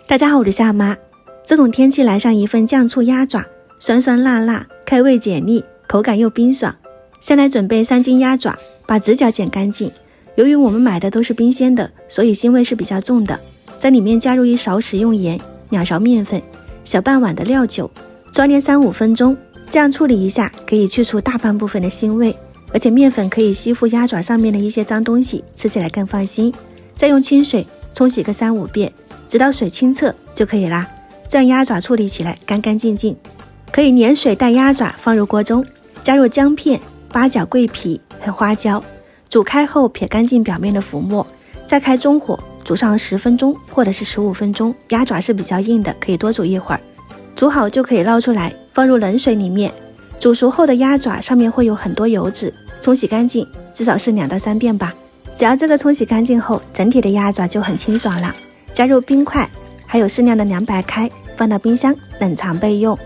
大家好，我是夏妈。这种天气来上一份酱醋鸭爪，酸酸辣辣，开胃解腻，口感又冰爽。先来准备3斤鸭爪，把指甲剪干净。由于我们买的都是冰鲜的，所以腥味是比较重的。在里面加入1勺食用盐，2勺面粉，小半碗的料酒，抓捏3-5分钟，这样处理一下可以去除大半部分的腥味，而且面粉可以吸附鸭爪上面的一些脏东西，吃起来更放心。再用清水冲洗个3-5遍，直到水清澈就可以啦。这样鸭爪处理起来干干净净。可以连水带鸭爪放入锅中，加入姜片、八角、桂皮和花椒，煮开后撇干净表面的浮沫，再开中火煮上10分钟或者是15分钟。鸭爪是比较硬的，可以多煮一会儿。煮好就可以捞出来，放入冷水里面。煮熟后的鸭爪上面会有很多油脂，冲洗干净，至少是2到3遍吧。只要这个冲洗干净后，整体的鸭爪就很清爽了。加入冰块，还有适量的凉白开，放到冰箱冷藏备用。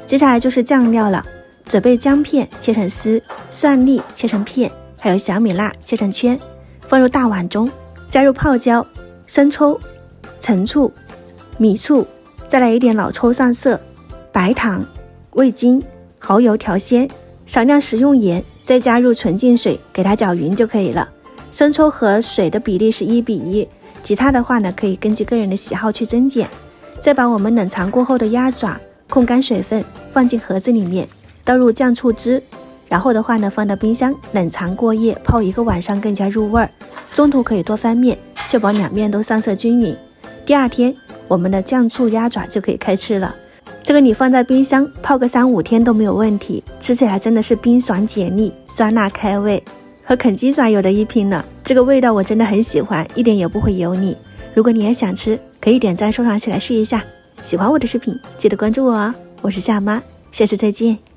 接下来就是酱料了，准备姜片切成丝，蒜粒切成片，还有小米辣切成圈，放入大碗中。加入泡椒、生抽、陈醋、米醋，再来一点老抽上色，白糖、味精、蚝油调鲜，少量食用盐，再加入纯净水给它搅匀就可以了。生抽和水的比例是1:1，其他的话呢可以根据个人的喜好去增减。再把我们冷藏过后的鸭爪控干水分，放进盒子里面，倒入酱醋汁，然后的话呢放到冰箱冷藏过夜，泡1个晚上更加入味儿。中途可以多翻面，确保2面都上色均匀。第2天我们的酱醋鸭爪就可以开吃了。这个你放在冰箱泡个3-5天都没有问题，吃起来真的是冰爽解腻，酸辣开胃，和啃鸡爪有的一拼呢。这个味道我真的很喜欢，一点也不会油腻。如果你也想吃，可以点赞收藏起来试一下。喜欢我的视频记得关注我哦，我是夏妈，下次再见。